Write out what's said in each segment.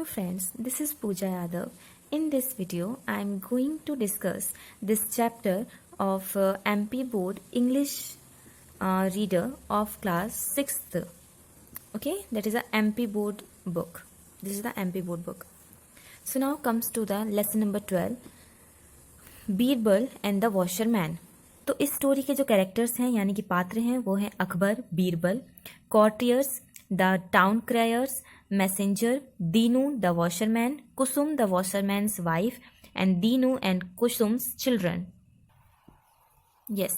friends, this is Pooja Yadav. In this video, I am going to discuss this chapter of MP Board English Reader of class 6th. Okay, that is a MP Board book. This is the MP Board book. So now comes to the lesson number 12, Birbal and the washerman. तो इस story के जो characters हैं यानी कि पात्र हैं वो हैं Akbar, Birbal, courtiers, the town criers, messenger, Dinu the washerman, Kusum the washerman's wife and Dinu and Kusum's children. Yes,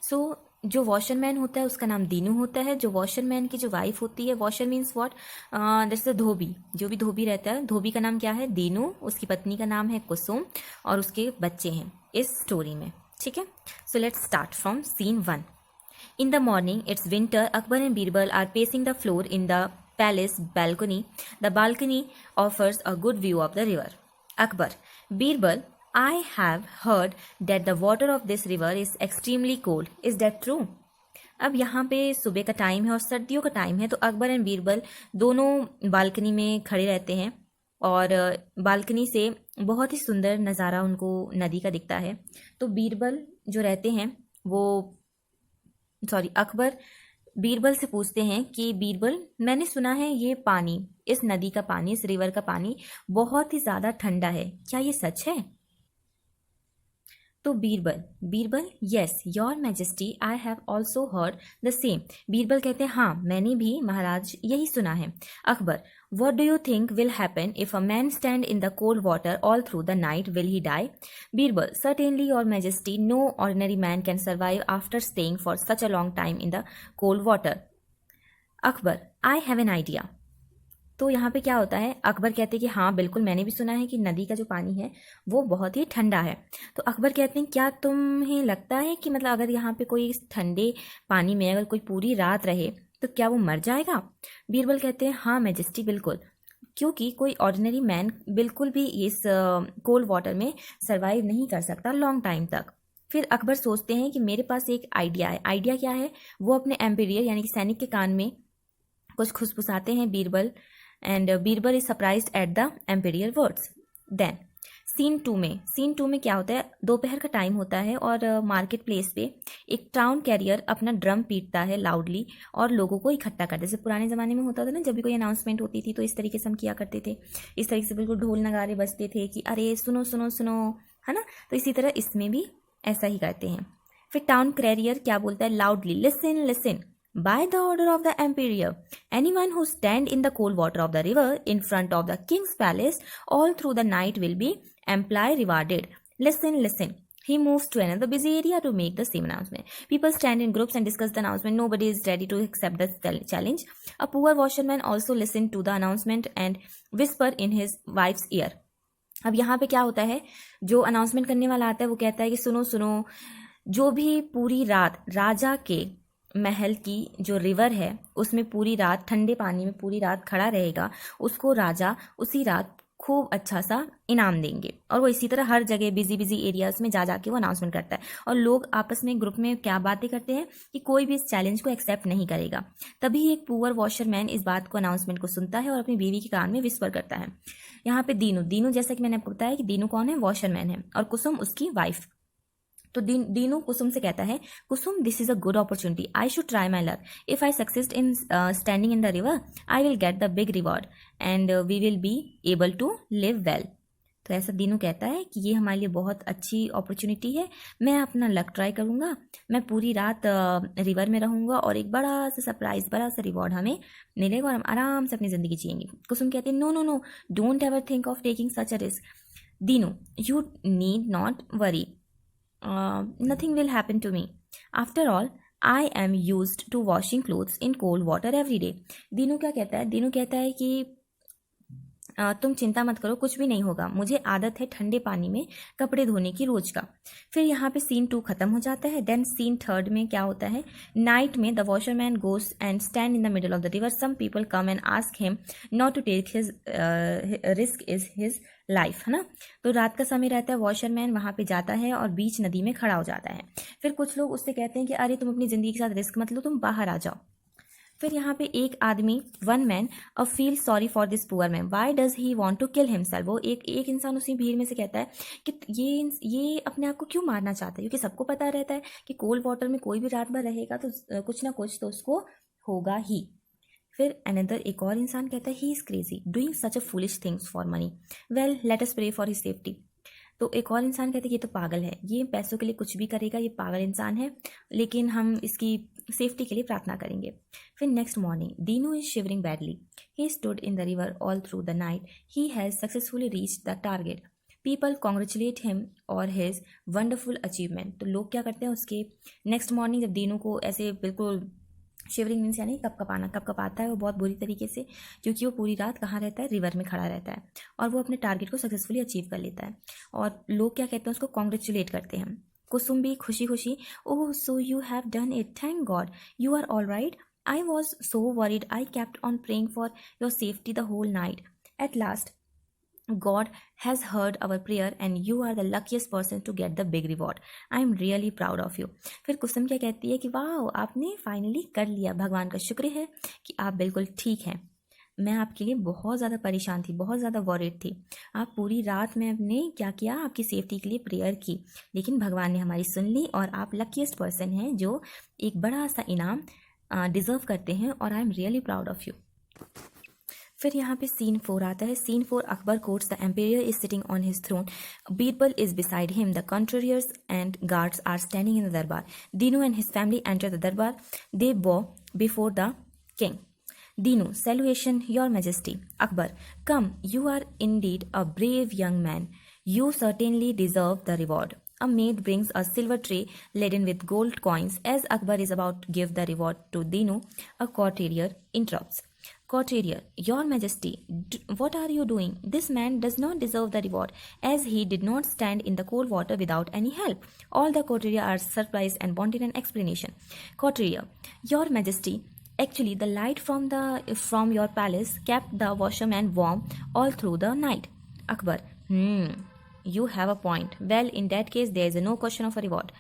so जो वॉशरमैन होता है उसका नाम दीनू होता है। जो वॉशरमैन की जो वाइफ होती है, वॉशर मीन्स व्हाट, जैसे धोबी, जो भी धोबी रहता है, धोबी का नाम क्या है? दीनू। उसकी पत्नी का नाम है कुसुम और उसके बच्चे हैं इस स्टोरी में। ठीक है, so let's start from scene 1। In the morning, it's winter, Akbar and Birbal are pacing the floor in the palace balcony. The balcony offers a good view of the river. Akbar, Birbal, I have heard that the water of this river is extremely cold. Is that true? अब यहाँ पे सुबह का time है और सर्दियों का time है, तो अकबर एंड बीरबल दोनों बालकनी में खड़े रहते हैं और बालकनी से बहुत ही सुंदर नज़ारा उनको नदी का दिखता है। तो बीरबल जो रहते हैं वो अकबर बीरबल से पूछते हैं कि बीरबल, मैंने सुना है ये पानी, इस नदी का पानी, इस रिवर का पानी बहुत ही ज़्यादा ठंडा है, क्या ये सच है? तो Birbal, yes your majesty, I have also heard the same. Birbal कहते हैं हाँ, मैंने भी महाराज यही सुना है। Akbar, what do you think will happen if a man stand in the cold water all through the night? Will he die? Birbal, certainly your majesty, no ordinary man can survive after staying for such a long time in the cold water. Akbar, I have an idea. तो यहाँ पे क्या होता है, अकबर कहते हैं कि हाँ बिल्कुल, मैंने भी सुना है कि नदी का जो पानी है वो बहुत ही ठंडा है। तो अकबर कहते हैं क्या तुम्हें लगता है कि मतलब अगर यहाँ पे कोई ठंडे पानी में अगर कोई पूरी रात रहे तो क्या वो मर जाएगा? बीरबल कहते हैं हाँ मैजेस्टी बिल्कुल, क्योंकि कोई ऑर्डिनरी मैन बिल्कुल भी इस कोल्ड वाटर में सर्वाइव नहीं कर सकता लॉन्ग टाइम तक। फिर अकबर सोचते हैं कि मेरे पास एक आइडिया है। आइडिया क्या है? वो अपने एम्पीरियर यानी कि सैनिक के कान में कुछ खुशफुसाते हैं Birbal, and Birbal is surprised at the emperor words. Then scene two में क्या होता है, दोपहर का टाइम होता है और मार्केट प्लेस पे एक टाउन कैरियर अपना ड्रम पीटता है लाउडली और लोगों को इकट्ठा करता है। जैसे पुराने ज़माने में होता था ना, जब भी कोई अनाउंसमेंट होती थी तो इस तरीके से हम किया करते थे, इस तरीके से बिल्कुल ढोल नगारे बजते थे कि अरे सुनो सुनो सुनो, है ना। तो इसी तरह इसमें भी ऐसा ही करते हैं। फिर टाउन कैरियर क्या बोलता है loudly, listen listen, by the order of the emperor, anyone who stand in the cold water of the river in front of the king's palace all through the night will be amply rewarded. Listen, listen. He moves to another busy area to make the same announcement. People stand in groups and discuss the announcement. Nobody is ready to accept the challenge. A poor washerman also listened to the announcement and whisper in his wife's ear. अब यहाँ पे क्या होता है, जो announcement करने वाला आता है वो कहता है कि सुनो सुनो, जो भी पूरी रात राजा के महल की जो रिवर है उसमें पूरी रात ठंडे पानी में पूरी रात खड़ा रहेगा, उसको राजा उसी रात खूब अच्छा सा इनाम देंगे। और वो इसी तरह हर जगह बिजी एरियाज में जा जाके वो अनाउंसमेंट करता है और लोग आपस में ग्रुप में क्या बातें करते हैं कि कोई भी इस चैलेंज को एक्सेप्ट नहीं करेगा। तभी एक पुअर वॉशरमैन इस बात को, अनाउंसमेंट को सुनता है और अपनी बीवी के कान में विस्पर करता है। यहाँ पे दीनू जैसा कि मैंने आपको बताया कि दीनू कौन है, वॉशरमैन है, और कुसुम उसकी वाइफ। तो दीनू कुसुम से कहता है, Kusum this is a good opportunity, I should try my luck, if I success in standing in the river I will get the big reward and we will be able to live well. तो ऐसा दीनू कहता है कि ये हमारे लिए बहुत अच्छी अपॉर्चुनिटी है, मैं अपना लक ट्राई करूँगा, मैं पूरी रात रिवर में रहूँगा और एक बड़ा सा सरप्राइज, बड़ा सा रिवॉर्ड हमें मिलेगा और हम आराम से अपनी ज़िंदगी जिएंगे। कुसुम कहते हैं no no no, don't ever think of taking such a risk. Dinu, you need not worry, nothing will happen to me. After all, I am used to washing clothes in cold water every day. Dinu क्या कहता है? दीनू कहता है कि तुम चिंता मत करो, कुछ भी नहीं होगा, मुझे आदत है ठंडे पानी में कपड़े धोने की रोज का। फिर यहाँ पे सीन 2 खत्म हो जाता है। देन सीन 3 में क्या होता है, नाइट में the washerman goes and stand in the middle of the river, some people come and ask him not to take his risk is his life, है ना। तो रात का समय रहता है, वॉशरमैन वहाँ पे जाता है और बीच नदी में खड़ा हो जाता है। फिर कुछ लोग उससे कहते हैं कि अरे तुम अपनी ज़िंदगी के साथ रिस्क मत लो, तुम बाहर आ जाओ। फिर यहाँ पे एक आदमी, one man a feel sorry for this poor man, why does he want to kill himself. वो एक इंसान उसी भीड़ में से कहता है कि ये अपने आप को क्यों मारना चाहता है, क्योंकि सबको पता रहता है कि कोल्ड वाटर में कोई भी रात भर रहेगा तो कुछ ना कुछ तो उसको होगा ही। फिर अनदर, एक और इंसान कहता है, he is crazy doing such a foolish things for money, well let us pray for his safety. तो एक और इंसान कहते हैं ये तो पागल है, ये पैसों के लिए कुछ भी करेगा, ये पागल इंसान है, लेकिन हम इसकी सेफ्टी के लिए प्रार्थना करेंगे। फिर next morning, Dinu is shivering badly, he stood in the river all through the night, he has successfully reached the target, people congratulate him और हिज वंडरफुल अचीवमेंट। तो लोग क्या करते हैं, उसके नेक्स्ट मॉर्निंग जब दीनू को ऐसे बिल्कुल शिवरिंग मीन्स यानी कपकपाता है वो बहुत बुरी तरीके से, क्योंकि वो पूरी रात कहाँ रहता है, रिवर में खड़ा रहता है, और वो अपने टारगेट को सक्सेसफुली अचीव कर लेता है। और लोग क्या कहते हैं, उसको कॉन्ग्रेचुलेट करते हैं। कुसुम भी खुशी खुशी, oh so you have done it, thank God you are all right, I was so worried, I kept on praying for your safety the whole night, at last God has heard our prayer and you are the luckiest person to get the big reward. I am really proud of you. फिर कुसुम क्या कहती है कि वाह आपने finally कर लिया, भगवान का शुक्र है कि आप बिल्कुल ठीक हैं। मैं आपके लिए बहुत ज़्यादा परेशान थी, बहुत ज़्यादा वॉरिड थी। आप पूरी रात में अपने क्या किया, आपकी सेफ्टी के लिए प्रेयर की, लेकिन भगवान ने हमारी सुन ली और आप लकीस्ट पर्सन हैं जो एक बड़ा सा इनाम डिजर्व करते हैं, और I am really proud of you. फिर यहाँ पे सीन 4 आता है। Scene 4, Akbar courts, the emperor is sitting on his throne, Birbal is beside him, the courtiers and guards are standing in the darbar, Dinu and his family enter the darbar, they bow before the king. Dinu, salutation, your majesty. Akbar, come, you are indeed a brave young man. You certainly deserve the reward. A maid brings a silver tray laden with gold coins. As Akbar is about to give the reward to Dinu, a courtier interrupts. Courtier, your majesty, what are you doing? This man does not deserve the reward, as he did not stand in the cold water without any help. All the courtier are surprised and wanted an explanation. Courtier, your majesty, actually, the light from your palace kept the washerman warm all through the night. Akbar, you have a point. Well, in that case, there is no question of a reward.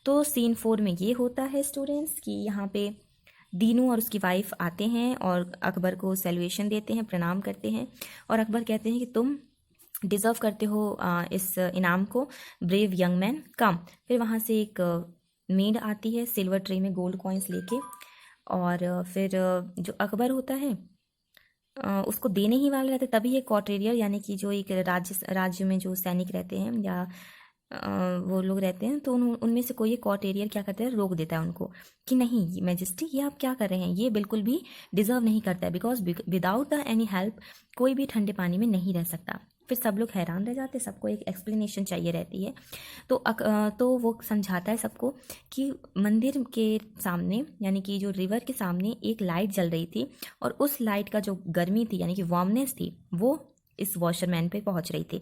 तो scene 4 में ये होता है students कि यहाँ पे दीनू और उसकी वाइफ आते हैं और अकबर को सैल्यूएशन देते हैं, प्रणाम करते हैं, और अकबर कहते हैं कि तुम डिज़र्व करते हो इस इनाम को, ब्रेव यंग मैन, कम। फिर वहाँ से एक मेड आती है सिल्वर ट्रे में गोल्ड कॉइन्स लेके, और फिर जो अकबर होता है उसको देने ही वाला रहता है, तभी एक कॉर्टेरियर यानी कि जो एक राज्य में जो सैनिक रहते हैं या वो लोग रहते हैं, तो उनमें से कोई एक कॉर्टेरियर क्या करता है, रोक देता है उनको कि नहीं मैजेस्टी, ये आप क्या कर रहे हैं, ये बिल्कुल भी डिजर्व नहीं करता है, because without the any help कोई भी ठंडे पानी में नहीं रह सकता। फिर सब लोग हैरान रह जाते, सबको एक एक्सप्लेनेशन चाहिए रहती है। तो वो समझाता है सबको कि मंदिर के सामने यानी कि जो रिवर के सामने एक लाइट जल रही थी, और उस लाइट का जो गर्मी थी यानी कि वार्मनेस थी वो इस वॉशरमैन पे पहुंच रही थी।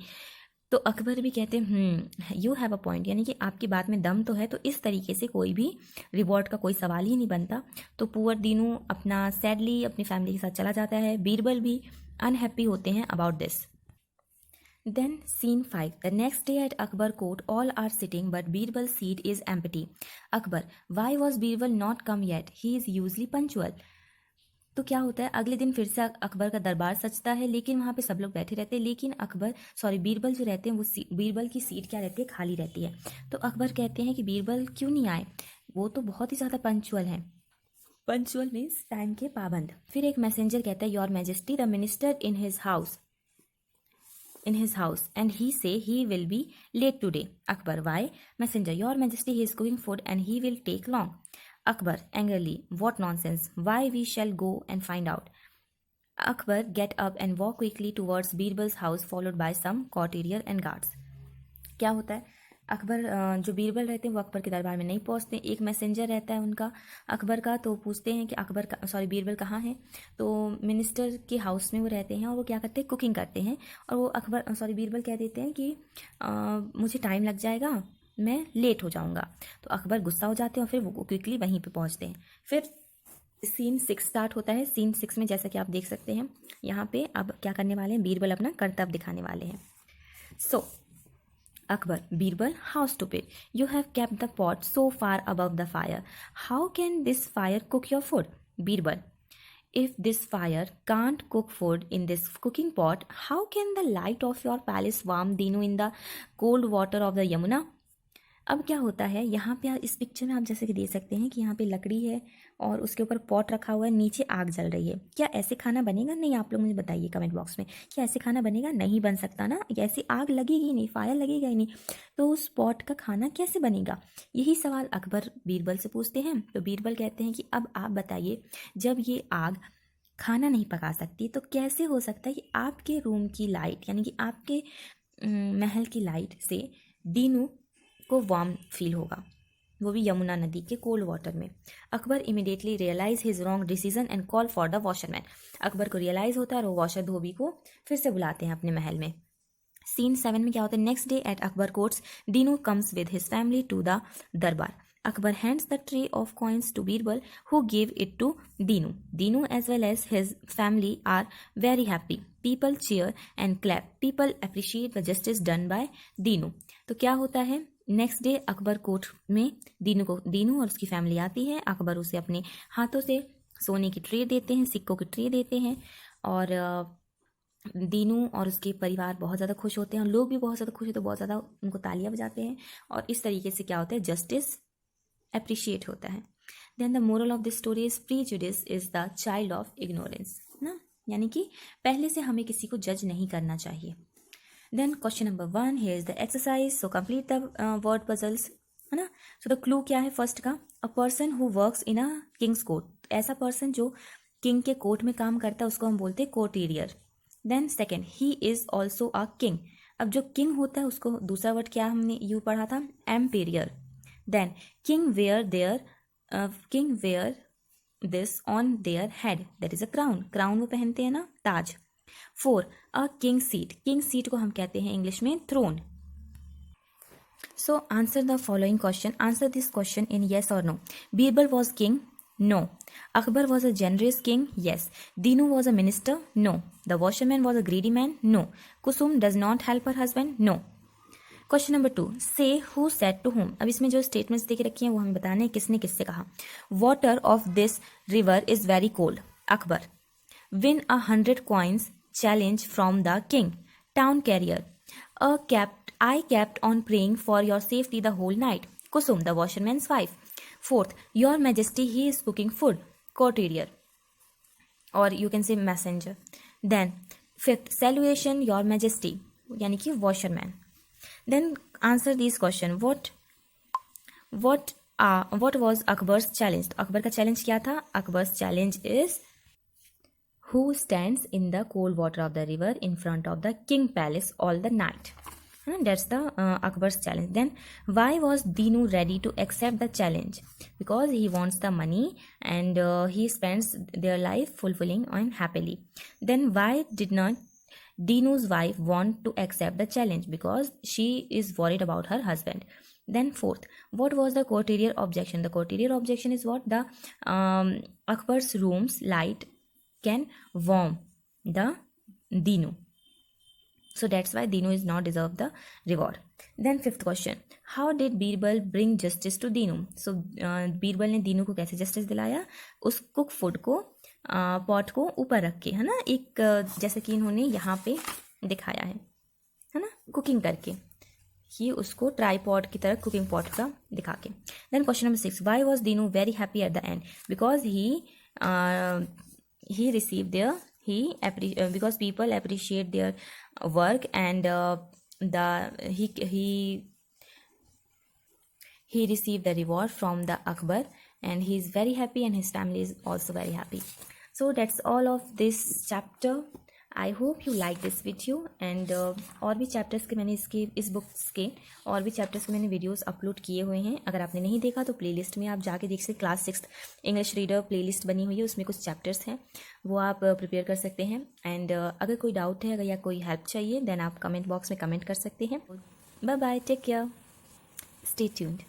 तो अकबर भी कहते हैं यू हैव अ पॉइंट, यानी कि आपकी बात में दम तो है, तो इस तरीके से कोई भी रिवॉर्ड का कोई सवाल ही नहीं बनता। तो पुअर दीनू अपना सैडली अपनी फैमिली के साथ चला जाता है, बीरबल भी अनहैप्पी होते हैं about this. Then scene 5. The next day at Akbar court, all are sitting, but Birbal's seat is empty. Akbar, why was Birbal not come yet? He is usually punctual. तो क्या होता है, अगले दिन फिर से अकबर का दरबार सजता है, लेकिन वहाँ पे सब लोग बैठे रहते हैं, लेकिन बीरबल जो रहते हैं वो बीरबल की सीट क्या रहती है, खाली रहती है। तो अकबर कहते हैं कि बीरबल क्यों नहीं आए, वो तो बहुत ही ज़्यादा पंचुअल हैं। पंचुअल मीन्स टाइम के पाबंद। फिर एक मैसेंजर कहता है, your majesty, the minister in his house and he say he will be late today. Akbar, why? Messenger, your majesty, he is cooking food and he will take long. Akbar angrily, what nonsense, why we shall go and find out. Akbar get up and walk quickly towards Birbal's house followed by some courtier and guards. क्या होता है, अकबर जो बीरबल रहते हैं वो अकबर के दरबार में नहीं पहुंचते, एक मैसेंजर रहता है उनका अकबर का, तो पूछते हैं कि बीरबल कहाँ है। तो मिनिस्टर के हाउस में वो रहते हैं और वो क्या करते हैं, कुकिंग करते हैं, और वो बीरबल कह देते हैं कि मुझे टाइम लग जाएगा, मैं लेट हो जाऊँगा। तो अकबर गुस्सा हो जाते हैं और फिर वो क्विकली वहीं पर पहुँचते हैं। फिर सीन 6 स्टार्ट होता है। सीन 6 में जैसा कि आप देख सकते हैं यहाँ पे अब क्या करने वाले हैं, बीरबल अपना कर्तव्य दिखाने वाले हैं। सो Akbar, Birbal, how stupid. You have kept the pot so far above the fire. How can this fire cook your food? Birbal, If this fire can't cook food in this cooking pot, how can the light of your palace warm Dinu in the cold water of the Yamuna? अब क्या होता है यहाँ पे, इस picture में आप जैसे कि देख सकते हैं कि यहाँ पे लकड़ी है और उसके ऊपर पॉट रखा हुआ है, नीचे आग जल रही है। क्या ऐसे खाना बनेगा? नहीं। आप लोग मुझे बताइए कमेंट बॉक्स में, क्या ऐसे खाना बनेगा? नहीं बन सकता ना, ऐसी आग लगेगी ही नहीं, फायर लगेगा ही नहीं, तो उस पॉट का खाना कैसे बनेगा? यही सवाल अकबर बीरबल से पूछते हैं। तो बीरबल कहते हैं कि अब आप बताइए, जब ये आग खाना नहीं पका सकती तो कैसे हो सकता है कि आपके रूम की लाइट, यानी कि आपके महल की लाइट से दीनू को वार्म फील होगा, वो भी यमुना नदी के कोल्ड वाटर में। Akbar immediately realise his wrong decision and call for the washerman. Akbar को रियलाइज होता है और वो वॉशर धोबी को फिर से बुलाते हैं अपने महल में। सीन 7 में क्या होता है? Next day at Akbar courts, Dinu comes with his family to the darbar. Akbar hands the tray of coins to Birbal, who gave it to Dinu. Dinu as well as his family are very happy. People cheer and clap. People appreciate the justice done by Dinu. तो क्या होता है? Next day Akbar court में दीनू और उसकी family आती है। अकबर उसे अपने हाथों से सोने की ट्रे देते हैं, सिक्कों की ट्रे देते हैं, और दीनू और उसके परिवार बहुत ज़्यादा खुश होते हैं, और लोग भी बहुत ज़्यादा खुश होते हैं, बहुत ज़्यादा उनको तालियां बजाते हैं, और इस तरीके से क्या होता है? जस्टिस अप्रिशिएट होता है। Then the moral of this story is prejudice is the child of ignorance ना, यानी कि पहले से हमें किसी को जज नहीं करना चाहिए। Then question number 1, here is the exercise, so complete the word puzzles, है ना। सो द क्लू क्या है फर्स्ट का? A person who works in a king's court, ऐसा पर्सन जो किंग के कोर्ट में काम करता है उसको हम बोलते हैं courtier. Then second, he is also a king, अब जो किंग होता है उसको दूसरा वर्ड क्या हमने यू पढ़ा था? Imperial. Then king wear this on their head, that is a crown, crown वो पहनते हैं ना, ताज। 4, a king seat को हम कहते हैं इंग्लिश में throne। So answer the following question, answer this question in yes or no. Birbal was king? No. Akbar was a generous king? Yes. Dinu was a minister? No. The washerman was a greedy man? No. Kusum does not help her husband? No. Question number 2, से who said to whom, अब इसमें जो statements देके रखी हैं वो हमें बताने हैं किसने किससे कहा। Water of this river is very cold, Akbar. Win 100 coins challenge from the king, town crier. I kept on praying for your safety the whole night, Kusum the washerman's wife. 4th, your majesty he is cooking food, courtier, और you can say messenger. Then 5th, salutation your majesty, यानी कि washerman. Then answer these question. What was Akbar's challenge? Akbar का challenge क्या था? Akbar's challenge is who stands in the cold water of the river in front of the king palace all the night. That's the Akbar's challenge. Then why was Dinu ready to accept the challenge? Because he wants the money and he spends their life fulfilling and happily. Then why did not Dinu's wife want to accept the challenge? Because she is worried about her husband. Then 4th, what was the courtier objection? The courtier objection is what? The Akbar's room's light can warm the Dinu. So that's why Dinu is not deserve the reward. Then 5th question, how did Birbal bring justice to Dinu? So Birbal ने Dinu को कैसे justice दिलाया? उस cook food को pot को ऊपर रख के, है ना, एक जैसे कि इन्होंने यहाँ पे दिखाया है ना, कुकिंग करके, ये उसको ट्राईपॉड की तरह कुकिंग पॉट का दिखा के। Then question number 6, why was Dinu very happy at the end? Because he received their because people appreciate their work, and he received the reward from the Akbar, and he is very happy and his family is also very happy. So that's all of this chapter. I hope you like this video, and और भी chapters के मैंने इस books के और भी chapters के मैंने वीडियोस अपलोड किए हुए हैं। अगर आपने नहीं देखा तो प्लेलिस्ट में आप जाके देख सकते। Class 6th English reader playlist बनी हुई है, उसमें कुछ चैप्टर्स हैं, वो आप प्रिपेयर कर सकते हैं। एंड अगर कोई डाउट है, अगर या कोई हेल्प चाहिए, देन आप कमेंट बॉक्स में कमेंट कर सकते हैं। Bye bye, take care, stay tuned.